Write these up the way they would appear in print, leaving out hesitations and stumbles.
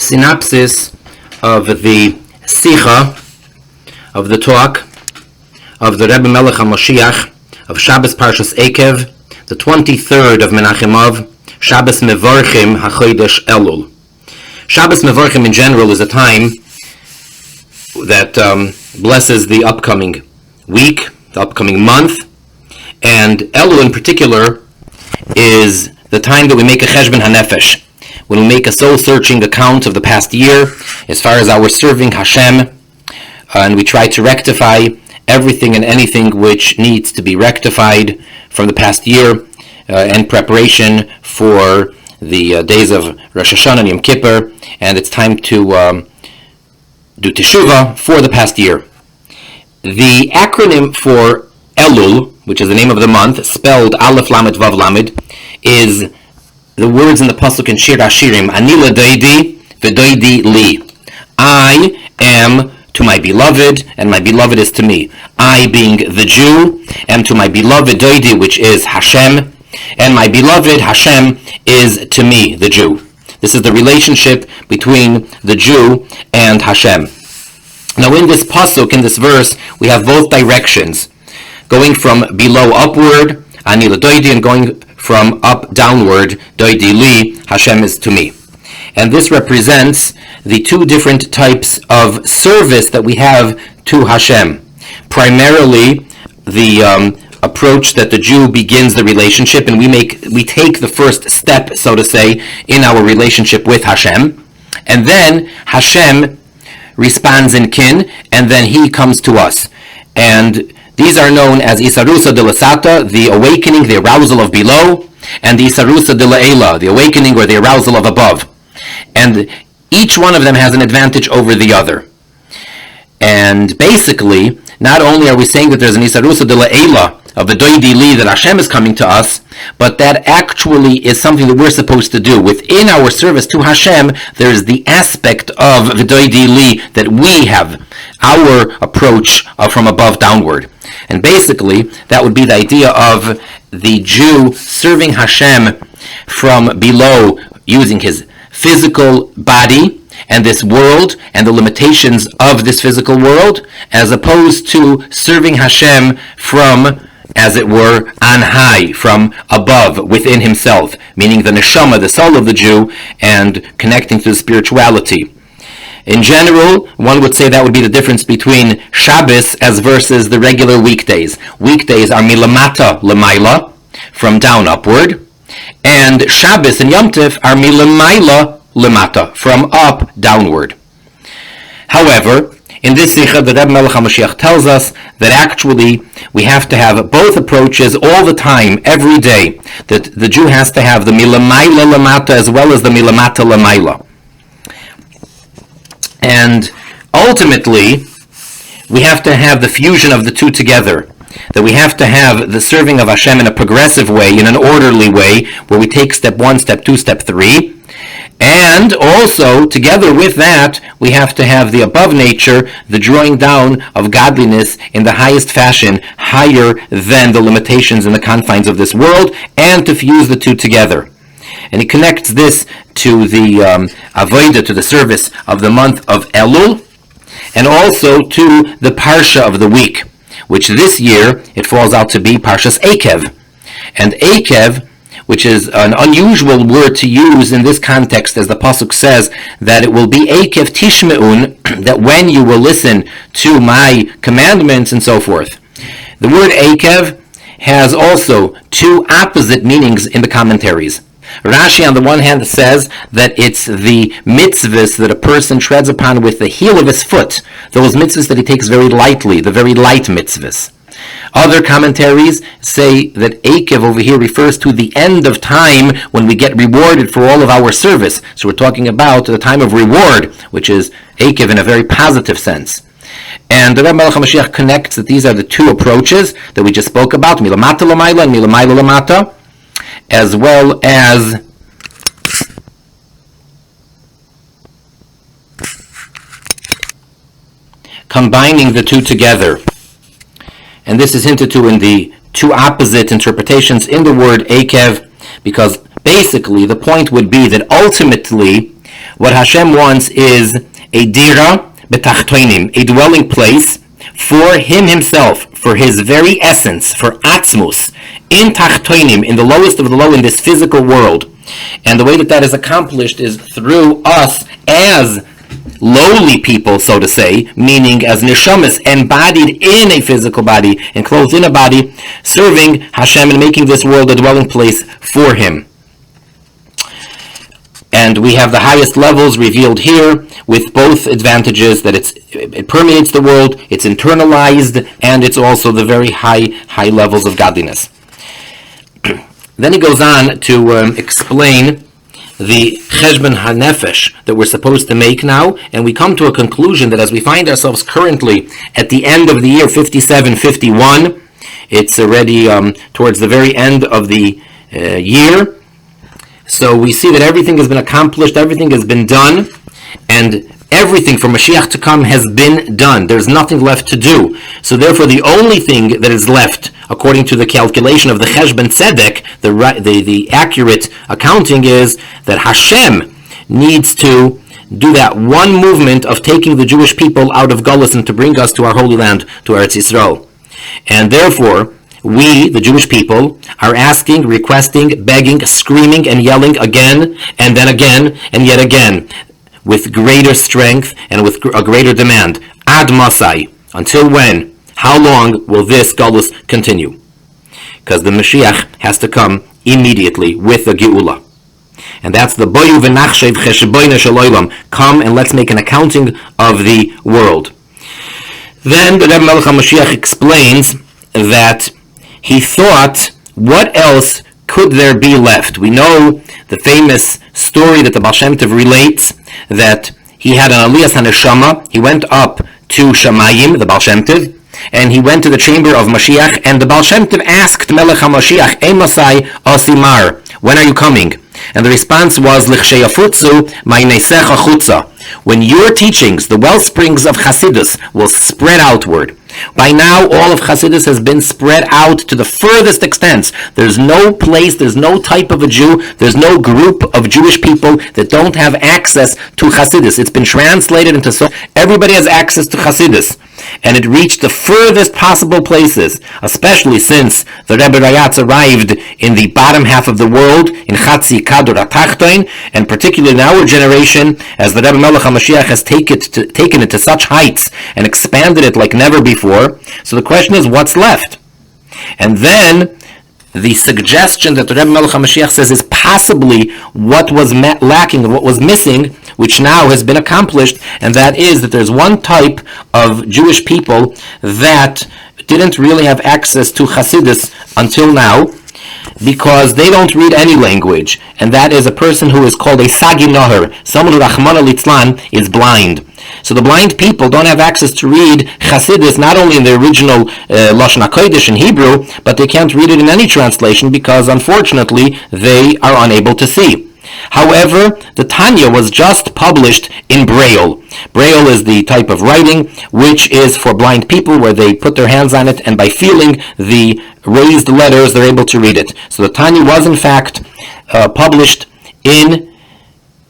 synopsis of the Sicha, of the talk of the Rebbe MHM Shlita of Shabbos Parashas Eikev, the 23rd of Menachemov, Shabbos Mevorchim HaChodesh Elul. Shabbos Mevorchim in general is a time that blesses the upcoming week, the upcoming month, and Elul in particular is the time that we make a cheshbon hanefesh, when we make a soul-searching account of the past year as far as our serving Hashem, and we try to rectify everything and anything which needs to be rectified from the past year in preparation for the days of Rosh Hashanah and Yom Kippur, and it's time to do teshuvah for the past year. The acronym for Elul, which is the name of the month, spelled Alef Lamed Vav Lamed, is the words in the pasuk in Shir Hashirim, Ani l'doidi v'doidi li. I am to my beloved, and my beloved is to me. I, being the Jew, am to my beloved doidi, which is Hashem, and my beloved Hashem is to me, the Jew. This is the relationship between the Jew and Hashem. Now in this pasuk, in this verse, we have both directions, going from below upward, Ani l'doidi, and going from up downward, doidi li, Hashem is to me. And this represents the two different types of service that we have to Hashem. Primarily, the approach that the Jew begins the relationship, and we take the first step, so to say, in our relationship with Hashem. And then Hashem responds in kin, and then he comes to us. And these are known as Isarusa de Lasata, the awakening, the arousal of below, and the Isarusa de La'ela, the awakening or the arousal of above. And each one of them has an advantage over the other. And basically, not only are we saying that there's an Isarusa de La'ela, of the doidi li, that Hashem is coming to us, but that actually is something that we're supposed to do. Within our service to Hashem, there is the aspect of the doidi li that we have, our approach from above downward. And basically, that would be the idea of the Jew serving Hashem from below, using his physical body and this world and the limitations of this physical world, as opposed to serving Hashem from, as it were, on high, from above, within himself, meaning the neshama, the soul of the Jew, and connecting to the spirituality. In general, one would say that would be the difference between Shabbos as versus the regular weekdays. Weekdays are milamata lemaila, from down upward, and Shabbos and Yom Tov are milamaila lemata, from up downward. However, in this Sicha, the Rebbe MHM Shlita tells us that actually we have to have both approaches all the time, every day. That the Jew has to have the milamaila lemata as well as the milamata lemaila. And ultimately, we have to have the fusion of the two together. That we have to have the serving of Hashem in a progressive way, in an orderly way, where we take step 1, step 2, step 3. And also, together with that, we have to have the above nature, the drawing down of godliness in the highest fashion, higher than the limitations and the confines of this world, and to fuse the two together. And he connects this to the avodah, to the service of the month of Elul, and also to the parsha of the week, which this year it falls out to be Parshas Eikev. And Eikev, which is an unusual word to use in this context, as the pasuk says, that it will be Eikev Tishme'un, that when you will listen to my commandments and so forth. The word Eikev has also two opposite meanings in the commentaries. Rashi, on the one hand, says that it's the mitzvahs that a person treads upon with the heel of his foot, those mitzvahs that he takes very lightly, the very light mitzvahs. Other commentaries say that Eikev over here refers to the end of time when we get rewarded for all of our service. So we're talking about the time of reward, which is Eikev in a very positive sense. And the Rebbe MHM Shlita connects that these are the two approaches that we just spoke about, milamata lemaila and milamaila lemata, as well as combining the two together. And this is hinted to in the two opposite interpretations in the word Eikev, because basically the point would be that ultimately What Hashem wants is a dira betachtoinim, a dwelling place for him himself, for his very essence, for atzmus, in tachtoinim, in the lowest of the low, in this physical world. And the way that is accomplished is through us as lowly people, so to say, meaning as neshamas embodied in a physical body, enclosed in a body, serving Hashem and making this world a dwelling place for him. And we have the highest levels revealed here, with both advantages, that it permeates the world, it's internalized, and it's also the very high levels of godliness. Then he goes on to explain the cheshbon hanefesh that we're supposed to make now, and we come to a conclusion that as we find ourselves currently at the end of the year 57-51, it's already towards the very end of the year. So we see that everything has been accomplished, everything has been done, and everything for Moshiach to come has been done. There's nothing left to do. So therefore the only thing that is left, according to the calculation of the Cheshbon Tzedek, the accurate accounting, is that Hashem needs to do that one movement of taking the Jewish people out of Galus and to bring us to our Holy Land, to Eretz Yisrael. And therefore, we, the Jewish people, are asking, requesting, begging, screaming, and yelling again, and then again, and yet again, with greater strength and with a greater demand. Ad Masai. Until when? How long will this Galus continue? Because the Mashiach has to come immediately with the Geula. And that's the Boyu v'nachshev cheshboyne shel Olam. Come and let's make an accounting of the world. Then the Rebbe MHM Shlita explains that he thought, what else could there be left? We know the famous story that the Baal Shem Tov relates, that he had an Aliyas HaNeshama. He went up to Shamayim, the Baal Shem Tov, and he went to the chamber of Moshiach, and the Baal Shem Tov asked Melech HaMoshiach, Emasai Osimar, when are you coming? And the response was, L'chsheyafutzu ma'ineisecha chutza. When your teachings, the well springs of Chassidus, will spread outward. By now, all of Chassidus has been spread out to the furthest extents. There's no place, there's no type of a Jew, there's no group of Jewish people that don't have access to Chassidus. It's been translated into so everybody has access to Chassidus. And it reached the furthest possible places, especially since the Rebbe Rayatz arrived in the bottom half of the world, in Chatzi Kador Atachtoin, and particularly in our generation, as the Rebbe MHM Shlita has taken it to such heights and expanded it like never before. So the question is, what's left? And then the suggestion that the Rebbe MHM Shlita says is possibly what was lacking, what was missing, which now has been accomplished, and that is that there's one type of Jewish people that didn't really have access to Chassidus until now, because they don't read any language, and that is a person who is called a Sagi Noher, someone who Rachmana Litzlan is blind. So the blind people don't have access to read Chassidus, not only in the original Lashon HaKodesh in Hebrew, but they can't read it in any translation because, unfortunately, they are unable to see. However, the Tanya was just published in Braille. Braille is the type of writing which is for blind people, where they put their hands on it and by feeling the raised letters they're able to read it. So the Tanya was in fact published in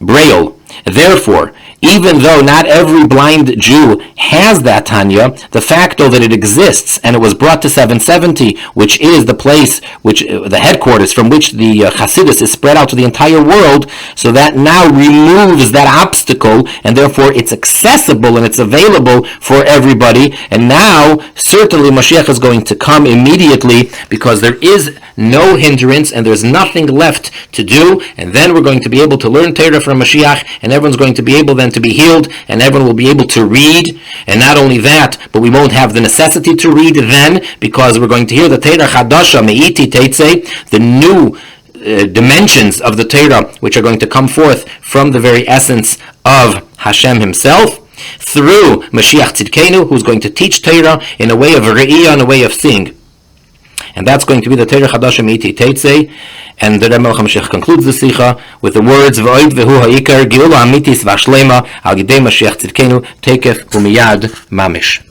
Braille. Therefore, even though not every blind Jew has that Tanya, the fact though that it exists and it was brought to 770, which is the place, which the headquarters from which the Chassidus is spread out to the entire world, so that now removes that obstacle, and therefore it's accessible and it's available for everybody. And now certainly Moshiach is going to come immediately, because there is no hindrance and there's nothing left to do, and then we're going to be able to learn Torah from Moshiach, and everyone's going to be able then to be healed, and everyone will be able to read. And not only that, but we won't have the necessity to read then, because we're going to hear the Torah Chadasha Me'iti Teitze, the new dimensions of the Torah, which are going to come forth from the very essence of Hashem himself, through Moshiach Tzidkenu, who's going to teach Torah in a way of re'iyah, in a way of seeing. And that's going to be the Torah Chadasha Me'iti Teitze. And the Rebbe MHM Shlita concludes the Sicha with the words, V'oid v'hu ha'ikar, geula amitis v'ashlema, al gidei Moshiach Tzidkenu, tekef u'miyad mamish.